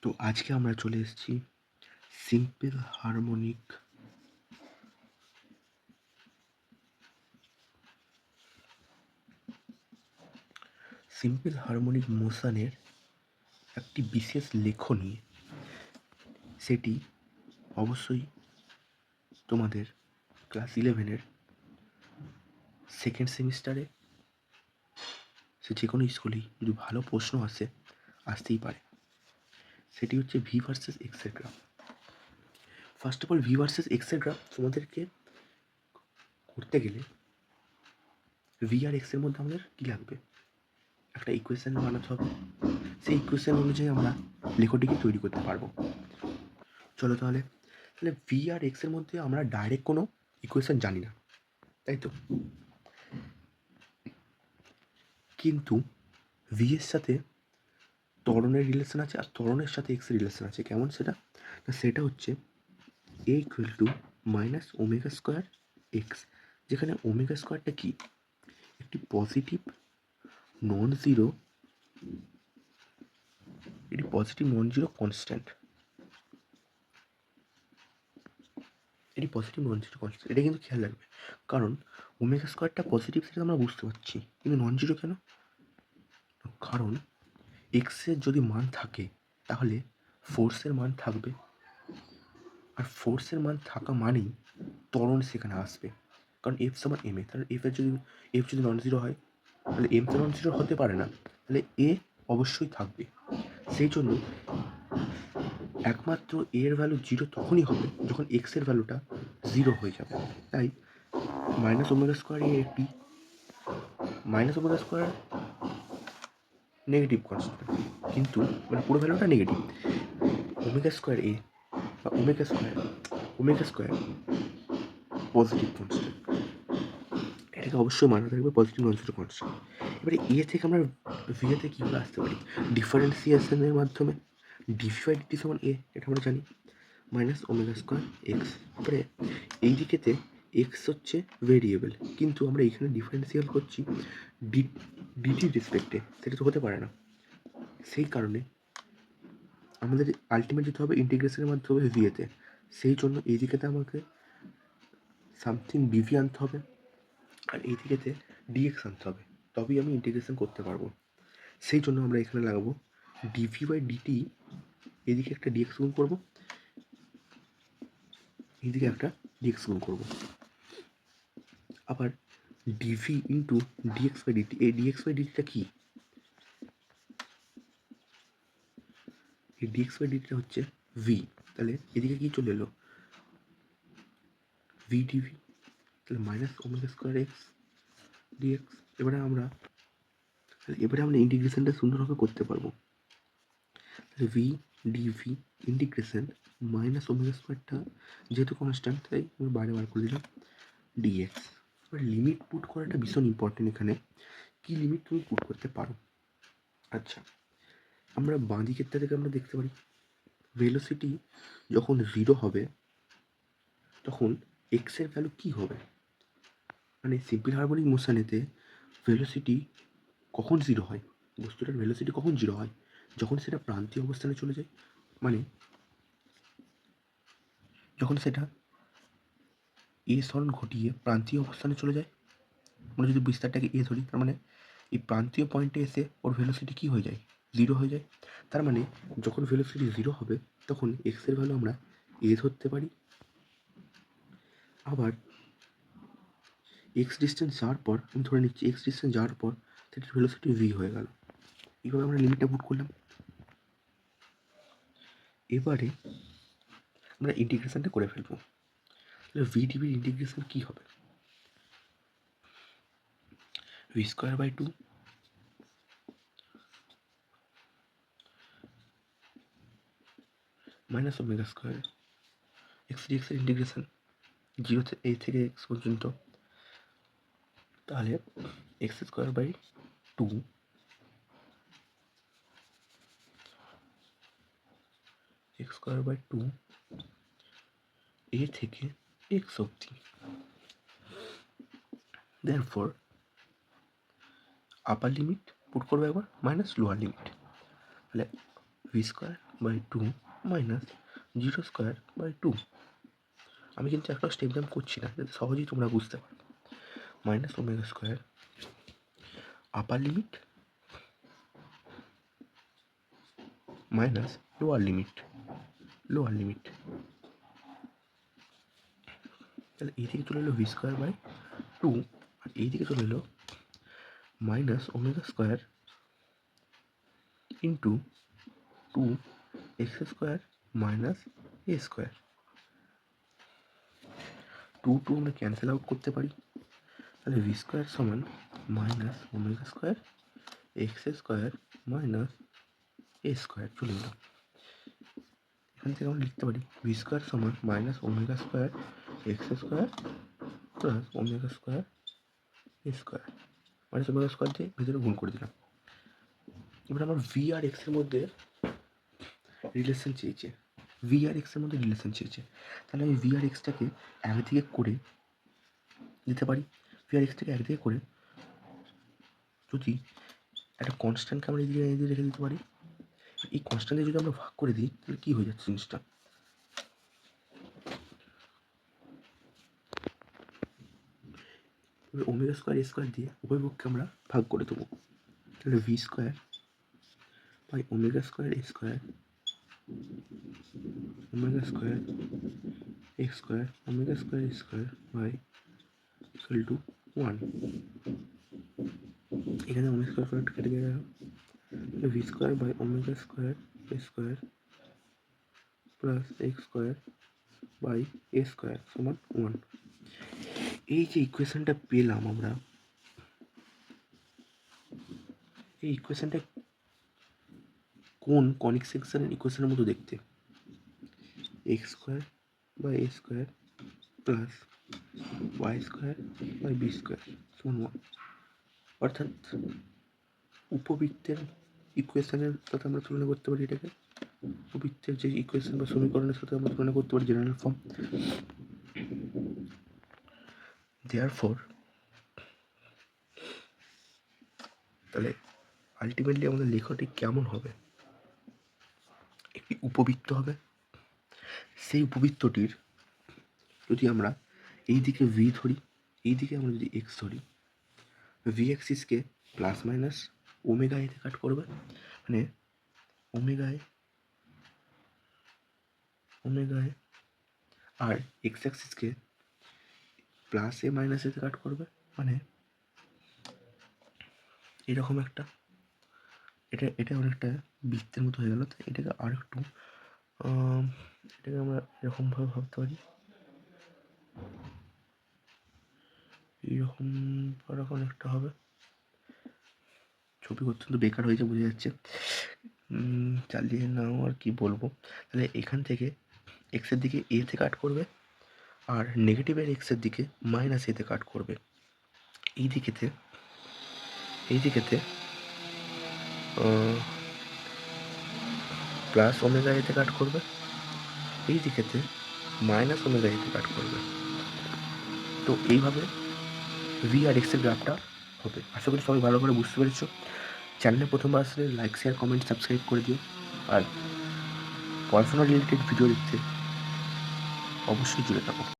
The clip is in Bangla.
তো আজকে আমরা চলে এসেছি সিম্পল হারমোনিক মোশনের একটি বিশেষ লেখনী। সেটি অবশ্যই তোমাদের ক্লাস 11-এর সেকেন্ড সেমিস্টারে সে যে কোনো স্কুলেই যদি ভালো প্রশ্ন আসতেই পারে। সেটি হচ্ছে ভি ভার্সেস এক্সের graph. First of all V versus এক্সের গ্রাফ তোমাদেরকে করতে গেলে ভি আর এক্সের মধ্যে আমাদের কী লাগবে, একটা ইকুয়েশন বানাতে হবে। সেই ইকুয়েশন অনুযায়ী আমরা লেখটিকে তৈরি করতে পারবো। চলো তাহলে ভি আর এক্সের মধ্যে আমরা ডাইরেক্ট কোনো ইকুয়েশন জানি না, তাই তো? কিন্তু ভি এর সাথে ত্বরণের রিলেশন আছে আর ত্বরণের সাথে এক্সের রিলেশন আছে। কেমন সেটা? না সেটা হচ্ছে A equal to minus omega square X, যেখানে ওমেগা স্কোয়ারটা কি? একটি পজিটিভ নন জিরো কনস্ট্যান্ট। এটা কিন্তু খেয়াল রাখবে, কারণ ওমেগা স্কোয়ারটা পজিটিভ সেটা আমরা বুঝতে পারছি, কিন্তু নন জিরো কেন? কারণ এক্সের যদি মান থাকে তাহলে ফোর্সের মান থাকবে, আর ফোর্সের মান থাকা মানেই ত্বরণ সেখানে আসবে। কারণ এফ সমান এম এ, তাহলে এফ যদি নন জিরো হয় তাহলে এম তো নন জিরো হতে পারে না, তাহলে এ অবশ্যই থাকবে। সেই জন্য একমাত্র এর ভ্যালু জিরো তখনই হবে যখন এক্সের ভ্যালুটা জিরো হয়ে যাবে। তাই মাইনাস ওমেগা স্কোয়ার এ একটি নেগেটিভ কনস্ট্যান্ট, কিন্তু মানে পুরো ভ্যালুটা নেগেটিভ। ওমেগা স্কোয়ার এ বা ওমেগা স্কোয়ার পজিটিভ কনস্ট্যান্ট, এটাকে অবশ্যই মাথায় রাখবে, পজিটিভ নন জিরো কনস্ট্যান্ট। এবারে এ থেকে আমরা ভি এতে কীভাবে আসতে পারি? ডিফারেন্সিয়েশনের মাধ্যমে। ডিভি বাই ডিটি সমান এ, এটা আমরা জানি, মাইনাস ওমেগা স্কোয়ার এক্স। এবারে এই দিকেতে এক্স হচ্ছে ভেরিয়েবল, কিন্তু আমরা এখানে ডিফারেন্সিয়াল করছি ডিটির রেসপেক্টে, সেটা তো হতে পারে না। সেই কারণে আমাদের আলটিমেট যেতে হবে ইন্টিগ্রেশনের মাধ্যমে ভি এতে। সেই জন্য এই দিকেতে আমাকে সামথিং ডিভি আনতে হবে, আর এই দিকেতে ডিএক্স আনতে হবে, তবেই আমি ইন্টিগ্রেশন করতে পারবো। সেই জন্য আমরা এখানে লাগাবো ডিভি বাই ডিটি, এদিকে একটা ডিএক্স গুণ করবো, এইদিকে একটা ডিএক্স গুণ করবো, আবার DV into DX by DT. এই ডিএক্স বাই ডিটিটা কি? এই ডিএক্স বাই ডিটিটা হচ্ছে ভি, তাহলে এদিকে কি চলে এলো? ভি ডিভি, তাহলে minus omega square X DX. এবারে আমরা ইন্টিগ্রেশনটা সুন্দরভাবে করতে পারবো। তাহলে V DV integration minus omega স্কোয়ারটা যেহেতু কনস্ট্যান্ট, তাই আমি বাইরে বার করে দিলাম ডিএক্স। এবার লিমিট পুট করাটা ভীষণ ইম্পর্টেন্ট এখানে। কি লিমিট তুমি পুট করতে পারো? আচ্ছা, আমরা বাঁ দিকেরটা থেকে আমরা দেখতে পারি ভেলোসিটি যখন জিরো হবে তখন এক্সের ভ্যালু কি হবে? মানে সিম্পল হারমোনিক মোশনেতে ভেলোসিটি কখন জিরো হয়? বস্তুটার ভেলোসিটি কখন জিরো হয়? যখন সেটা প্রান্তীয় অবস্থানে চলে যায়, মানে যখন সেটা এ সরণ ঘটিয়ে প্রান্তীয় অবস্থানে চলে যায়। মানে যদি বিস্তারটাকে এ ধরি, তার মানে এই প্রান্তীয় পয়েন্টে এসে ওর ভেলোসিটি কী হয়ে যায়? জিরো হয়ে যায়। তার মানে যখন ভেলোসিটি জিরো হবে তখন এক্সের ভ্যালু আমরা এ ধরতে পারি। আবার এক্স ডিস্টেন্স যাওয়ার পর আমি ধরে নিচ্ছি এক্স ডিস্টেন্স যাওয়ার পর সেটার ভেলোসিটি ভি হয়ে গেল। এইভাবে আমরা লিমিটটা পুট করলাম। এবারে আমরা ইন্টিগ্রেশনটা করে ফেলবো। তাহলে ভি ডিভির ইন্টিগ্রেশন কী হবে? V square by 2 minus omega square X ডিএক্সের ইন্টিগ্রেশন জিরো এ থেকে এক্স পর্যন্ত, তাহলে X square by 2 X square by 2 A থেকে এক্স অবধি। দেয়ারফর আপার লিমিট পুট করবো একবার মাইনাস লোয়ার লিমিট, তাহলে V square by two minus zero square by two. আমি কিন্তু একটা স্টেপ জাম্প করছি না, যাতে সহজেই তোমরা বুঝতে পারো। Minus omega square upper limit minus lower limit. তাহলে এই দিকে চলে এলো ভি স্কোয়ার বাই টু, আর এই দিকে চলে এলো minus omega square into two X square minus A square. Two আমরা ক্যান্সেল আউট করতে পারি, তাহলে ভি স্কোয়ার সমান minus omega square x square minus A square চলে এলো। এখান থেকে আমরা লিখতে পারি ভি স্কোয়ার সমান minus omega square x square plus omega square a square. Minus omega square দিয়ে ভেতরে গুণ করে দিলাম। এবার আমার ভি আর এক্সের মধ্যে রিলেশন চেয়েছে, তাহলে আমি ভি আর এক্সটাকে একদিকে করে দিতে পারি। ভি আর এক্সটাকে একদিকে করে যদি একটা কনস্ট্যান্টকে আমরা এদিকে রেখে দিতে পারি, এই কনস্ট্যান্টে যদি আমরা ভাগ করে দিই তাহলে কী হয়ে যাচ্ছে জিনিসটা, ওমেগা স্কোয়ার এ স্কোয়ার দিয়ে উভয় পক্ষে আমরা ভাগ করে দেবো। তাহলে V square by omega square a square omega square x square omega square a square by equal to 1। এখানে ওমেগা স্কোয়ার কেটে দেওয়া গেল, v square by omega square a square plus x square by a square সমান 1। এই যে ইকুয়েশনটা পেলাম আমরা, এই ইকুয়েশনটা কোন কনিক সেকশনের ইকুয়েশনের মতো দেখতে, x square by a square plus y square by b square সমান 1। অর্থাৎ উপবৃত্তের ইকুয়েশনের সাথে আমরা তুলনা করতে পারি এটাকে, উপবৃত্তের যে ইকুয়েশন বা সমীকরণের সাথে আমরা তুলনা করতে পারি জেনারেল ফর্ম। দেয়ারফর তাহলে আলটিমেটলি আমাদের লেখাটি কেমন হবে, একটি উপবৃত্ত হবে। সেই উপবৃত্তটির যদি আমরা এই দিকে ভি ধরি, এই দিকে আমরা যদি এক্স ধরি, ভি অ্যাক্সিসকে প্লাস মাইনাস ওমেগা এতে কাট করবে, মানে ওমেগায় আর এক্স অ্যাক্সিসকে প্লাস এ মাইনাস এতে কাট করবে, মানে এরকম একটা, এটা অনেকটা বৃত্তের মতো হয়ে গেল। তাই এটাকে আর একটু এটাকে আমরা এরকমভাবে ভাবতে পারি, এরকম একটা হবে। ছবি অত্যন্ত বেকার হয়েছে বোঝা যাচ্ছে, চালিয়ে নাও আর কি বলবো। তাহলে এখান থেকে এক্সের দিকে এতে কাট করবে, আর নেগেটিভের এক্সের দিকে মাইনাস এতে কাট করবে। এই দিকেতে প্লাস ওমেগা এতে কাট করবে, এই দিকেতে মাইনাস ওমেগা এতে কাট করবে। তো এইভাবে ভি আর এক্সের গ্রাফটা হবে। আশা করি সবাই ভালো করে বুঝতে পেরেছো। চ্যানেলে প্রথমবার আসলে লাইক শেয়ার কমেন্ট সাবস্ক্রাইব করে দিও, আর পড়াশোনা রিলেটেড ভিডিও দেখতে অবশ্যই জুড়ে থাকো।